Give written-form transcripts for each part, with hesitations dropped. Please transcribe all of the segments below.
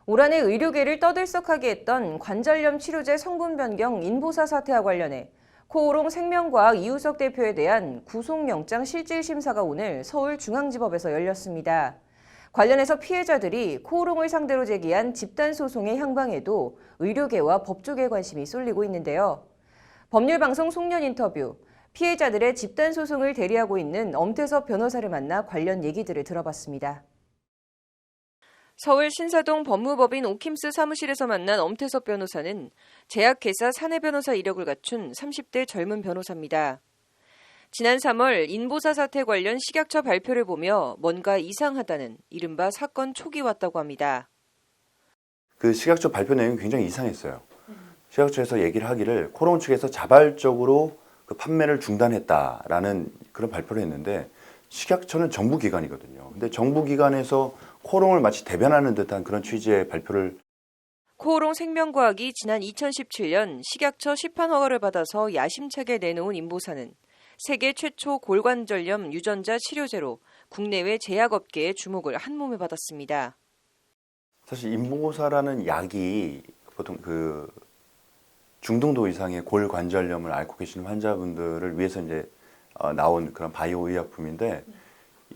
올 한해 의료계를 떠들썩하게 했던 관절염 치료제 성분 변경 인보사 사태와 관련해 코오롱 생명과학 이우석 대표에 대한 구속영장 실질심사가 오늘 서울중앙지법에서 열렸습니다. 관련해서 피해자들이 코오롱을 상대로 제기한 집단소송의 향방에도 의료계와 법조계 관심이 쏠리고 있는데요. 법률방송 송년 인터뷰, 피해자들의 집단소송을 대리하고 있는 엄태섭 변호사를 만나 관련 얘기들을 들어봤습니다. 서울 신사동 법무법인 오킴스 사무실에서 만난 엄태섭 변호사는 제약회사 사내변호사 이력을 갖춘 30대 젊은 변호사입니다. 지난 3월 인보사 사태 관련 식약처 발표를 보며 뭔가 이상하다는 이른바 사건 촉이 왔다고 합니다. 그 식약처 발표 내용이 굉장히 이상했어요. 식약처에서 얘기를 하기를 코오롱 측에서 자발적으로 그 판매를 중단했다라는 그런 발표를 했는데, 식약처는 정부기관이거든요. 근데 정부기관에서 코오롱을 마치 대변하는 듯한 그런 취지의 발표를. 코오롱 생명과학이 지난 2017년 식약처 시판 허가를 받아서 야심차게 내놓은 인보사는 세계 최초 골관절염 유전자 치료제로 국내외 제약업계의 주목을 한몸에 받았습니다. 사실 인보사라는 약이 보통 그 중등도 이상의 골관절염을 앓고 계시는 환자분들을 위해서 이제 나온 그런 바이오 의약품인데,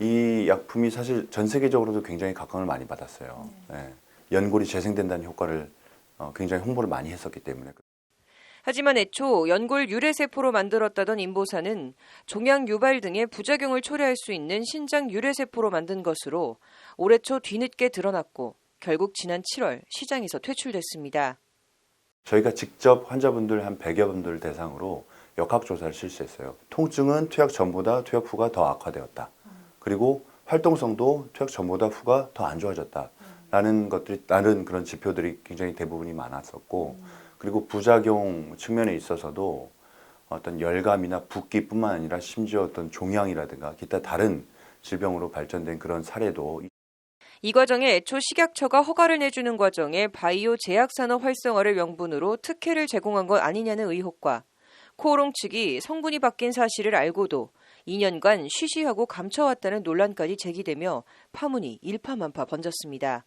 이 약품이 사실 전 세계적으로도 굉장히 각광을 많이 받았어요. 네. 연골이 재생된다는 효과를 굉장히 홍보를 많이 했었기 때문에. 하지만 애초 연골 유래세포로 만들었다던 인보사는 종양 유발 등의 부작용을 초래할 수 있는 신장 유래세포로 만든 것으로 올해 초 뒤늦게 드러났고 결국 지난 7월 시장에서 퇴출됐습니다. 저희가 직접 환자분들 한 100여 분들 대상으로 역학조사를 실시했어요. 통증은 투약 전보다 투약 후가 더 악화되었다. 그리고 활동성도 투약 전보다 후가 더 안 좋아졌다라는 것들이, 다른 그런 지표들이 굉장히 대부분이 많았었고, 그리고 부작용 측면에 있어서도 어떤 열감이나 붓기뿐만 아니라 심지어 어떤 종양이라든가 기타 다른 질병으로 발전된 그런 사례도. 이 과정에 애초 식약처가 허가를 내주는 과정에 바이오 제약산업 활성화를 명분으로 특혜를 제공한 것 아니냐는 의혹과 코오롱 측이 성분이 바뀐 사실을 알고도 2년간 쉬쉬하고 감춰왔다는 논란까지 제기되며 파문이 일파만파 번졌습니다.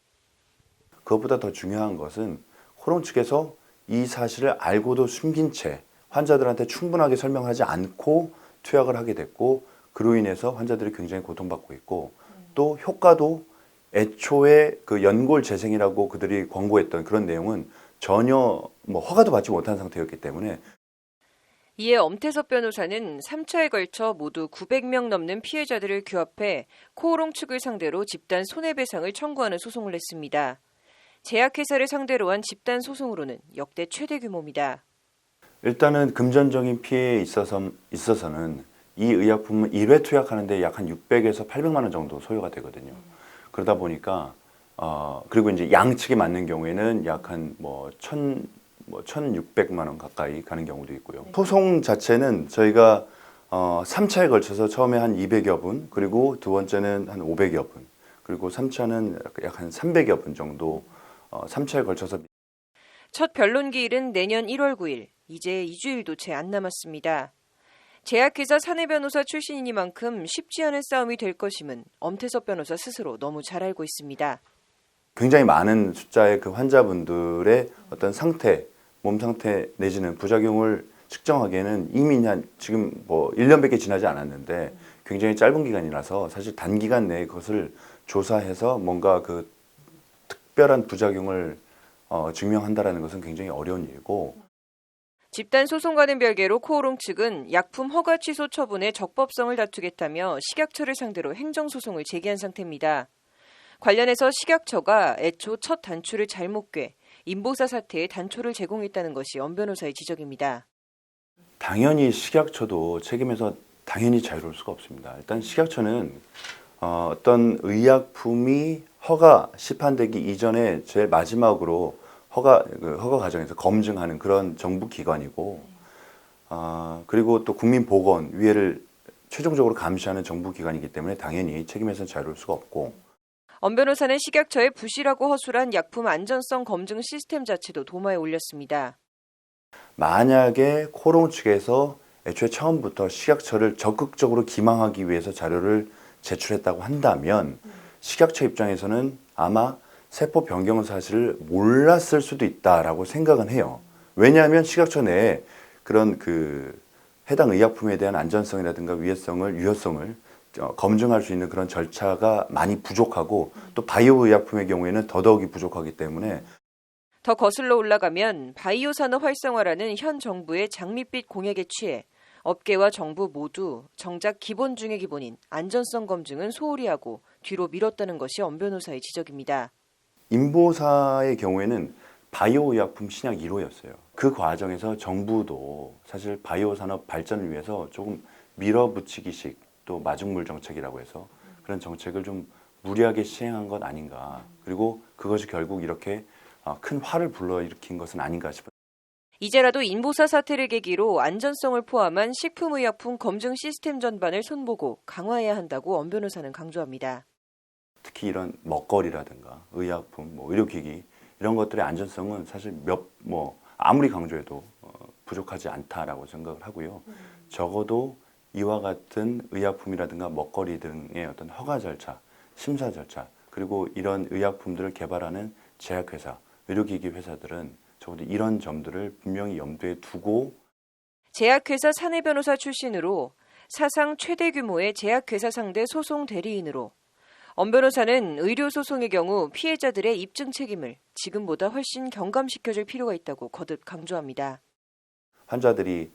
그것보다 더 중요한 것은 코오롱 측에서 이 사실을 알고도 숨긴 채 환자들한테 충분하게 설명하지 않고 투약을 하게 됐고, 그로 인해서 환자들이 굉장히 고통받고 있고, 또 효과도 애초에 그 연골 재생이라고 그들이 광고했던 그런 내용은 전혀 허가도 받지 못한 상태였기 때문에. 이에 엄태섭 변호사는 3차에 걸쳐 모두 900명 넘는 피해자들을 규합해 코오롱 측을 상대로 집단 손해배상을 청구하는 소송을 냈습니다. 제약회사를 상대로 한 집단 소송으로는 역대 최대 규모입니다. 일단은 금전적인 피해에 있어서는 이 의약품은 1회 투약하는데 약 한 600에서 800만 원 정도 소요가 되거든요. 그러다 보니까 그리고 이제 양측에 맞는 경우에는 약 한 1,600만 원 가까이 가는 경우도 있고요. 소송 자체는 저희가 3차에 걸쳐서 처음에 한 200여 분, 그리고 두 번째는 한 500여 분, 그리고 3차는 약 한 300여 분 정도 3차에 걸쳐서. 첫 변론 기일은 내년 1월 9일, 이제 2주일도 채 안 남았습니다. 제약회사 사내변호사 출신이니만큼 쉽지 않은 싸움이 될 것임은 엄태섭 변호사 스스로 너무 잘 알고 있습니다. 굉장히 많은 숫자의 그 환자분들의 어떤 상태, 몸 상태 내지는 부작용을 측정하기에는 이미 지금 1년밖에 지나지 않았는데 굉장히 짧은 기간이라서 사실 단기간 내에 그것을 조사해서 뭔가 그 특별한 부작용을 증명한다라는 것은 굉장히 어려운 일이고. 집단 소송과는 별개로 코오롱 측은 약품 허가 취소 처분의 적법성을 다투겠다며 식약처를 상대로 행정소송을 제기한 상태입니다. 관련해서 식약처가 애초 첫 단추를 잘못 꿰 인보사 사태에 단초를 제공했다는 것이 엄 변호사의 지적입니다. 당연히 식약처도 책임에서 당연히 자유로울 수가 없습니다. 일단 식약처는 어떤 의약품이 허가 시판되기 이전에 제일 마지막으로 허가 과정에서 검증하는 그런 정부 기관이고, 그리고 또 국민보건위를 최종적으로 감시하는 정부 기관이기 때문에 당연히 책임에서는 자유로울 수가 없고. 엄 변호사는 식약처의 부실하고 허술한 약품 안전성 검증 시스템 자체도 도마에 올렸습니다. 만약에 코오롱 측에서 애초에 처음부터 식약처를 적극적으로 기망하기 위해서 자료를 제출했다고 한다면 식약처 입장에서는 아마 세포 변경 사실을 몰랐을 수도 있다라고 생각은 해요. 왜냐하면 식약처 내에 그런 해당 의약품에 대한 안전성이라든가 유효성을 검증할 수 있는 그런 절차가 많이 부족하고 또 바이오 의약품의 경우에는 더더욱이 부족하기 때문에 더 거슬러 올라가면 바이오 산업 활성화라는 현 정부의 장밋빛 공약에 취해 업계와 정부 모두 정작 기본 중의 기본인 안전성 검증은 소홀히 하고 뒤로 미뤘다는 것이 엄 변호사의 지적입니다. 인보사의 경우에는 바이오 의약품 신약 1호였어요. 그 과정에서 정부도 사실 바이오 산업 발전을 위해서 조금 밀어붙이기식 또 마중물 정책이라고 해서 그런 정책을 좀 무리하게 시행한 것 아닌가. 그리고 그것이 결국 이렇게 큰 화를 불러일으킨 것은 아닌가 싶어요. 이제라도 인보사 사태를 계기로 안전성을 포함한 식품의약품 검증 시스템 전반을 손보고 강화해야 한다고 엄 변호사는 강조합니다. 특히 이런 먹거리라든가 의약품, 의료기기 이런 것들의 안전성은 사실 아무리 강조해도 부족하지 않다라고 생각을 하고요. 적어도 이와 같은 의약품이라든가 먹거리 등의 어떤 허가 절차, 심사 절차, 그리고 이런 의약품들을 개발하는 제약회사, 의료기기 회사들은 적어도 이런 점들을 분명히 염두에 두고 제약회사 사내변호사 출신으로 사상 최대 규모의 제약회사 상대 소송 대리인으로 엄 변호사는 의료소송의 경우 피해자들의 입증 책임을 지금보다 훨씬 경감시켜줄 필요가 있다고 거듭 강조합니다. 환자들이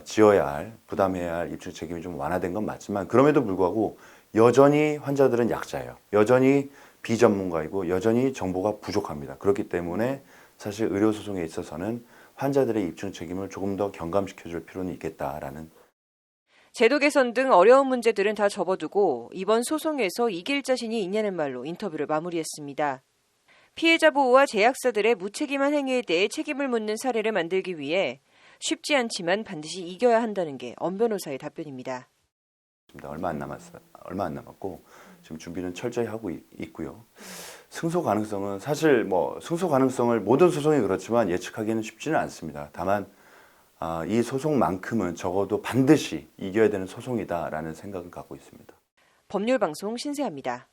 지어야 할, 부담해야 할 입증 책임이 좀 완화된 건 맞지만 그럼에도 불구하고 여전히 환자들은 약자예요. 여전히 비전문가이고 여전히 정보가 부족합니다. 그렇기 때문에 사실 의료소송에 있어서는 환자들의 입증 책임을 조금 더 경감시켜줄 필요는 있겠다라는 제도 개선 등 어려운 문제들은 다 접어두고 이번 소송에서 이길 자신이 있냐는 말로 인터뷰를 마무리했습니다. 피해자 보호와 제약사들의 무책임한 행위에 대해 책임을 묻는 사례를 만들기 위해 쉽지 않지만 반드시 이겨야 한다는 게 엄 변호사의 답변입니다. 얼마 안 남았고 지금 준비는 철저히 하고 있고요. 승소 가능성은 사실 승소 가능성을 모든 소송이 그렇지만 예측하기는 쉽지는 않습니다. 다만 이 소송만큼은 적어도 반드시 이겨야 되는 소송이다라는 생각을 갖고 있습니다. 법률방송 신세아입니다.